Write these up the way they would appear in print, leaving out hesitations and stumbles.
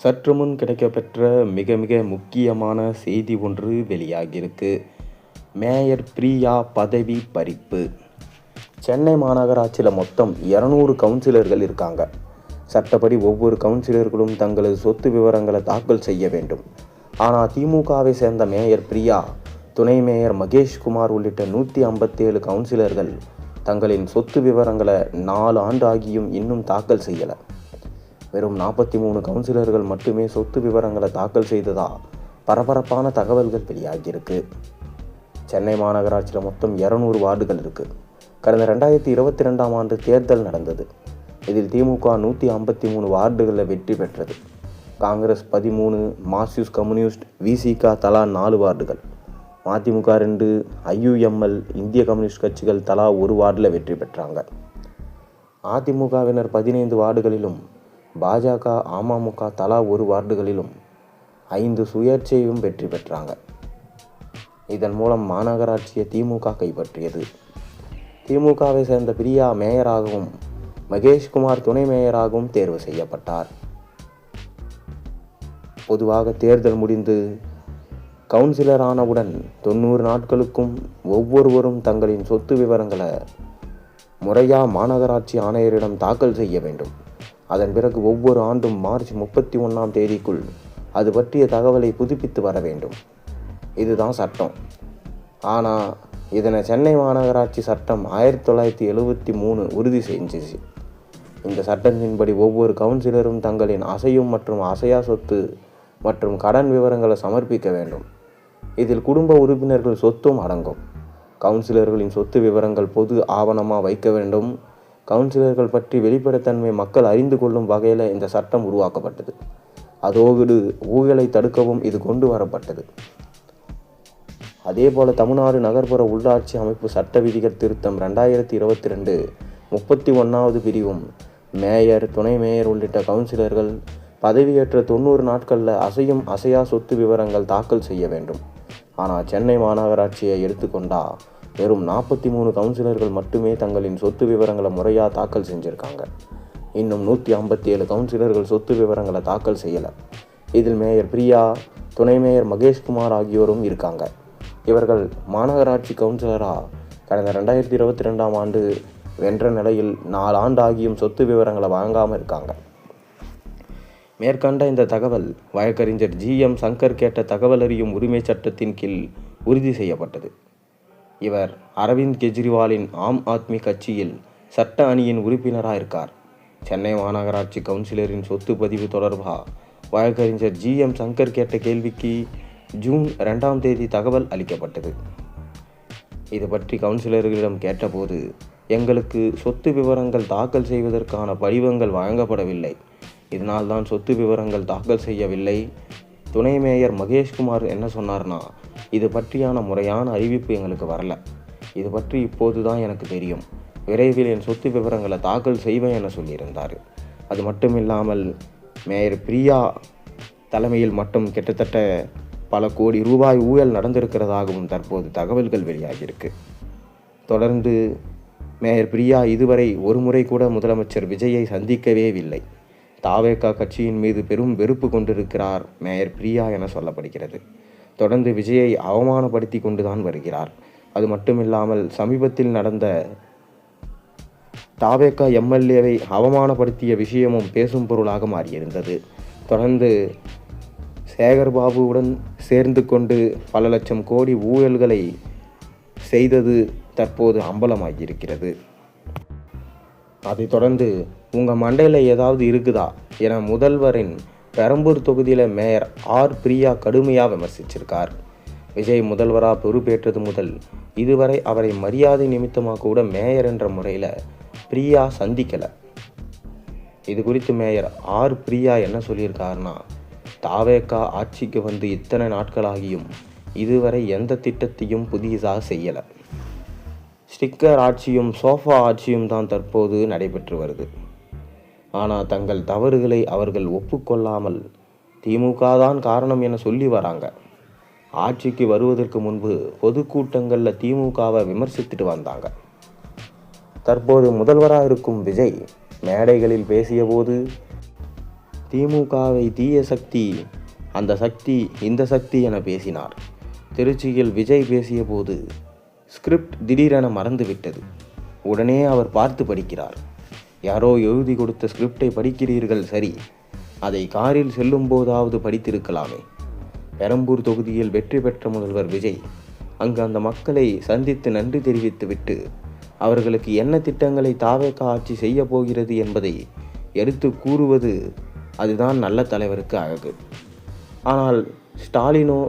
சற்று முன் கிடைக்கப்பெற்ற மிக மிக முக்கியமான செய்தி ஒன்று வெளியாகியிருக்கு. மேயர் பிரியா பதவி பறிப்பு. சென்னை மாநகராட்சியில் மொத்தம் 200 கவுன்சிலர்கள் இருக்காங்க. சட்டப்படி ஒவ்வொரு கவுன்சிலர்களும் தங்களது சொத்து விவரங்களை தாக்கல் செய்ய வேண்டும். ஆனால் திமுகவை சேர்ந்த மேயர் பிரியா, துணை மேயர் மகேஷ்குமார் உள்ளிட்ட 157 கவுன்சிலர்கள் தங்களின் சொத்து விவரங்களை 4 ஆண்டு ஆகியும் இன்னும் தாக்கல் செய்யலை. வெறும் 43 கவுன்சிலர்கள் மட்டுமே சொத்து விவரங்களை தாக்கல் செய்ததா பரபரப்பான தகவல்கள் வெளியாகியிருக்கு. சென்னை மாநகராட்சியில் மொத்தம் 200 வார்டுகள் இருக்குது. கடந்த 2022ஆம் ஆண்டு தேர்தல் நடந்தது. இதில் திமுக 153 வார்டுகளில் வெற்றி பெற்றது. காங்கிரஸ் 13, மார்க்சிஸ்ட் கம்யூனிஸ்ட், விசிக தலா 4 வார்டுகள், மதிமுக 2, ஐயுஎம்எல், இந்திய கம்யூனிஸ்ட் கட்சிகள் தலா 1 வார்டில் வெற்றி பெற்றாங்க. அதிமுகவினர் 15 வார்டுகளிலும், பாஜக, அமமுக தலா 1 வார்டுகளிலும் 5 சுயேட்சையும் வெற்றி பெற்றாங்க. இதன் மூலம் மாநகராட்சியை திமுக கைப்பற்றியது. திமுகவை சேர்ந்த பிரியா மேயராகவும் மகேஷ்குமார் துணை மேயராகவும் தேர்வு செய்யப்பட்டார். பொதுவாக தேர்தல் முடிந்து கவுன்சிலர் ஆனவுடன் 90 நாட்களுக்கும் ஒவ்வொருவரும் தங்களின் சொத்து விவரங்களை முறையாக மாநகராட்சி ஆணையரிடம் தாக்கல் செய்ய வேண்டும். அதன் பிறகு ஒவ்வொரு ஆண்டும் மார்ச் 31ஆம் தேதிக்குள் அது பற்றிய தகவலை புதுப்பித்து வர வேண்டும். இதுதான் சட்டம். ஆனால் இதனை சென்னை மாநகராட்சி சட்டம் 1973 உறுதி செஞ்சிச்சு. இந்த சட்டத்தின்படி ஒவ்வொரு கவுன்சிலரும் தங்களின் அசையும் மற்றும் அசையா சொத்து மற்றும் கடன் விவரங்களை சமர்ப்பிக்க வேண்டும். இதில் குடும்ப உறுப்பினர்கள் சொத்தும் அடங்கும். கவுன்சிலர்களின் சொத்து விவரங்கள் பொது ஆவணமாக வைக்க வேண்டும். கவுன்சிலர்கள் பற்றி வெளிப்படைத்தன்மை மக்கள் அறிந்து கொள்ளும் வகையில் இந்த சட்டம் உருவாக்கப்பட்டது. அதோடு ஊழலை தடுக்கவும் இது கொண்டு வரப்பட்டது. அதேபோல தமிழ்நாடு நகர்ப்புற உள்ளாட்சி அமைப்பு சட்ட விதிகள் திருத்தம் 2022 31வது பிரிவும் மேயர், துணை மேயர் உள்ளிட்ட கவுன்சிலர்கள் பதவியேற்ற 90 நாட்களில் அசையும் அசையா சொத்து விவரங்கள் தாக்கல் செய்ய வேண்டும். ஆனால் சென்னை மாநகராட்சியை எடுத்துக்கொண்டால் வெறும் 43 கவுன்சிலர்கள் மட்டுமே தங்களின் சொத்து விவரங்களை முறையாக தாக்கல் செஞ்சுருக்காங்க. இன்னும் 157 கவுன்சிலர்கள் சொத்து விவரங்களை தாக்கல் செய்யலை. இதில் மேயர் பிரியா, துணை மேயர் மகேஷ்குமார் ஆகியோரும் இருக்காங்க. இவர்கள் மாநகராட்சி கவுன்சிலராக கடந்த 2022ஆம் ஆண்டு வென்ற நிலையில் 4 ஆண்டு ஆகியும் சொத்து விவரங்களை வழங்காமல் இருக்காங்க. மேற்கண்ட இந்த தகவல் வழக்கறிஞர் ஜிஎம் சங்கர் கேட்ட தகவல் அறியும் உரிமை சட்டத்தின் கீழ் உறுதி செய்யப்பட்டது. இவர் அரவிந்த் கெஜ்ரிவாலின் ஆம் ஆத்மி கட்சியில் சட்ட அணியின் உறுப்பினராக இருக்கார். சென்னை மாநகராட்சி கவுன்சிலரின் சொத்து பதிவு தொடர்பாக வழக்கறிஞர் ஜிஎம் சங்கர் கேட்ட கேள்விக்கு ஜூன் 2ஆம் தேதி தகவல் அளிக்கப்பட்டது. இது பற்றி கவுன்சிலர்களிடம் கேட்டபோது, எங்களுக்கு சொத்து விவரங்கள் தாக்கல் செய்வதற்கான படிவங்கள் வழங்கப்படவில்லை, இதனால்தான் சொத்து விவரங்கள் தாக்கல் செய்யவில்லை. துணை மேயர் மகேஷ்குமார் என்ன சொன்னார்னா, இது பற்றியான முறையான அறிவிப்பு எங்களுக்கு வரல, இது பற்றி இப்போது தான் எனக்கு தெரியும், விரைவில் என் சொத்து விவரங்களை தாக்கல் செய்வேன் என சொல்லியிருந்தார். அது மட்டும் இல்லாமல் மேயர் பிரியா தலைமையில் மட்டும் கிட்டத்தட்ட பல கோடி ரூபாய் ஊழல் நடந்திருக்கிறதாகவும் தற்போது தகவல்கள் வெளியாகியிருக்கு. தொடர்ந்து மேயர் பிரியா இதுவரை ஒரு முறை கூட முதலமைச்சர் விஜயை சந்திக்கவே இல்லை. தாவேகா கட்சியின் மீது பெரும் வெறுப்பு கொண்டிருக்கிறார் மேயர் பிரியா என சொல்லப்படுகிறது. தொடர்ந்து விஜயை அவமானப்படுத்தி கொண்டுதான் வருகிறார். அது மட்டுமில்லாமல் சமீபத்தில் நடந்த தாவேகா எம்எல்ஏவை அவமானப்படுத்திய விஷயமும் பேசும் பொருளாக மாறியிருந்தது. தொடர்ந்து சேகர்பாபுவுடன் சேர்ந்து கொண்டு பல லட்சம் கோடி ஊழல்களை செய்தது தற்போது அம்பலமாகியிருக்கிறது. அதைத் தொடர்ந்து உங்கள் மண்டையில் ஏதாவது இருக்குதா என முதல்வரின் பெரம்பூர் தொகுதியில் மேயர் பிரியா கடுமையாக விமர்சிச்சிருக்கார். விஜய் முதல்வராக பொறுப்பேற்றது முதல் இதுவரை அவரை மரியாதை நிமித்தமாக கூட மேயர் என்ற முறையில் பிரியா சந்திக்கலை. இது குறித்து மேயர் பிரியா என்ன சொல்லியிருக்காருன்னா, தாவேகா ஆட்சிக்கு வந்து இத்தனை நாட்களாகியும் இதுவரை எந்த திட்டத்தையும் புதியதாக செய்யலை. ஸ்டிக்கர் ஆட்சியும் சோஃபா ஆட்சியும் தான் தற்போது நடைபெற்று வருது. ஆனால் தங்கள் தவறுகளை அவர்கள் ஒப்புக்கொள்ளாமல் திமுக தான் காரணம் என சொல்லி வராங்க. ஆட்சிக்கு வருவதற்கு முன்பு பொதுக்கூட்டங்களில் திமுகவை விமர்சித்துட்டு வந்தாங்க. தற்போது முதல்வராக இருக்கும் விஜய் மேடைகளில் பேசிய போது திமுகவை தீய சக்தி, அந்த சக்தி இந்த சக்தி என பேசினார். திருச்சியில் விஜய் பேசிய போது ஸ்கிரிப்ட் திடீரென மறந்துவிட்டது. உடனே அவர் பார்த்து படிக்கிறார். யாரோ எழுதி கொடுத்த ஸ்கிரிப்டை படிக்கிறீர்கள், சரி, அதை காரில் செல்லும் போதாவது படித்திருக்கலாமே. பெரம்பூர் தொகுதியில் வெற்றி பெற்ற முதல்வர் விஜய் அங்கு அந்த மக்களை சந்தித்து நன்றி தெரிவித்துவிட்டு அவர்களுக்கு என்ன திட்டங்களை தாவேக ஆட்சி செய்ய போகிறது என்பதை எடுத்து கூறுவது, அதுதான் நல்ல தலைவருக்கு அழகு. ஆனால் ஸ்டாலினோ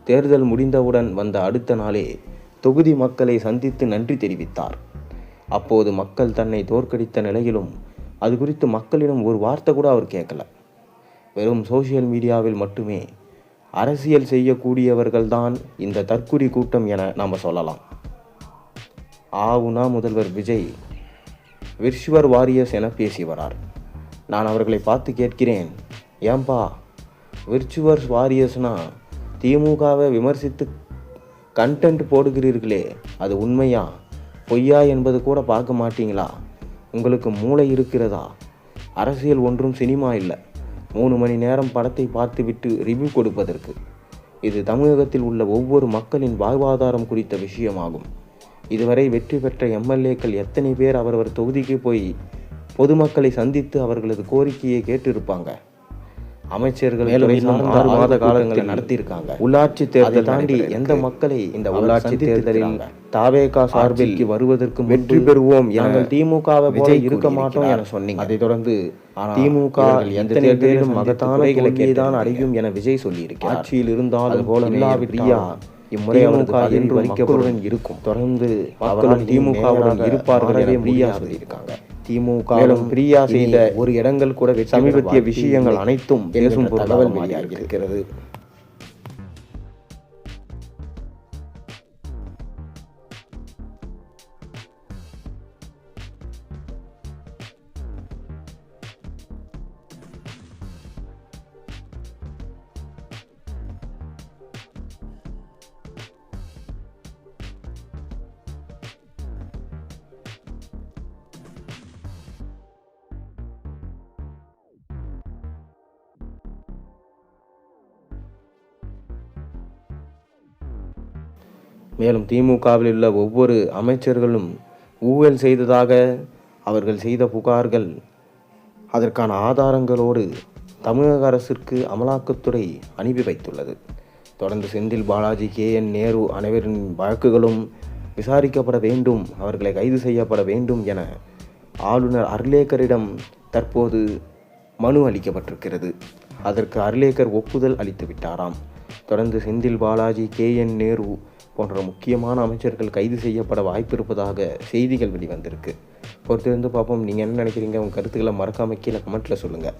தேர்தல் முடிந்தவுடன் வந்த அடுத்த நாளே தொகுதி மக்களை சந்தித்து நன்றி தெரிவித்தார். அப்போது மக்கள் தன்னை தோற்கடித்த நிலையிலும் அது குறித்து மக்களிடம் ஒரு வார்த்தை கூட அவர் கேட்கல. வெறும் சோசியல் மீடியாவில் மட்டுமே அரசியல் செய்யக்கூடியவர்கள்தான் இந்த தற்குறி கூட்டம் என நாம் சொல்லலாம். ஆவுனா முதல்வர் விஜய் விர்ச்சுவர் வாரியர்ஸ் என பேசி வரார். நான் அவர்களை பார்த்து கேட்கிறேன், ஏன்பா விர்ச்சுவர்ஸ் வாரியர்ஸ்னா திமுகவை விமர்சித்து கண்டென்ட் போடுகிறீர்களே, அது உண்மையா பொய்யா என்பது கூட பார்க்க மாட்டீங்களா? உங்களுக்கு மூளை இருக்கிறதா? அரசியல் ஒன்றும் சினிமா இல்லை, 3 மணி நேரம் படத்தை பார்த்துவிட்டு ரிவ்யூ கொடுப்பதற்கு. இது தமிழகத்தில் உள்ள ஒவ்வொரு மக்களின் வாழ்வாதாரம் குறித்த விஷயமாகும். இதுவரை வெற்றி பெற்ற எம்எல்ஏக்கள் எத்தனை பேர் அவரவர் தொகுதிக்கு போய் பொதுமக்களை சந்தித்து அவர்களது கோரிக்கையை கேட்டிருப்பாங்க? அமைச்சர்கள் 6 மாத காலங்களை நடத்தியிருக்காங்க. உள்ளாட்சி தேர்தல் தாண்டி எந்த மக்களை இந்த உள்ளாட்சி தேர்தலில் தாவேகா சார்பில் வருவதற்கு வெற்றி பெறுவோம், நாங்கள் திமுகவை போல இருக்க மாட்டோம் என சொன்னீங்க. அதைத் தொடர்ந்து திமுக எந்த தேர்தலிலும் மகத்தான தோல்வியைதான் அடையும் என விஜய் சொல்லியிருக்கிறார். ஆட்சியில் இருந்தால் போல இல்லாவிட்டால் இம்முறை திமுக என்று மக்களுடன் இருக்கும். தொடர்ந்து மக்களும் திமுகவுடன் இருப்பார்கள் என பிரியா சொல்லியிருக்காங்க. திமுக பிரியா செய்த ஒரு இடங்கள் கூட சமீபத்திய விஷயங்கள் அனைத்தும் பேசும் தகவல் வெளியாகியிருக்கிறது. மேலும் திமுகவில் உள்ள ஒவ்வொரு அமைச்சர்களும் ஊழல் செய்ததாக அவர்கள் செய்த புகார்கள், அதற்கான ஆதாரங்களோடு தமிழக அரசிற்கு அமலாக்கத்துறை அனுப்பி வைத்துள்ளது. தொடர்ந்து செந்தில் பாலாஜி, KN நேரு அனைவரின் வழக்குகளும் விசாரிக்கப்பட வேண்டும், அவர்களை கைது செய்யப்பட வேண்டும் என ஆளுநர் அர்லேக்கரிடம் தற்போது மனு அளிக்கப்பட்டிருக்கிறது. அதற்கு அர்லேக்கர் ஒப்புதல் அளித்து விட்டாராம். தொடர்ந்து செந்தில் பாலாஜி, KN நேரு போன்ற முக்கியமான அமைச்சர்கள் கைது செய்யப்பட வாய்ப்பு இருப்பதாக செய்திகள் வெளிவந்திருக்கு. பொறுத்திருந்து பார்ப்போம். நீங்கள் என்ன நினைக்கிறீங்க? உங்கள் கருத்துக்களை மறக்காம கீழே கமெண்ட்டில் சொல்லுங்கள்.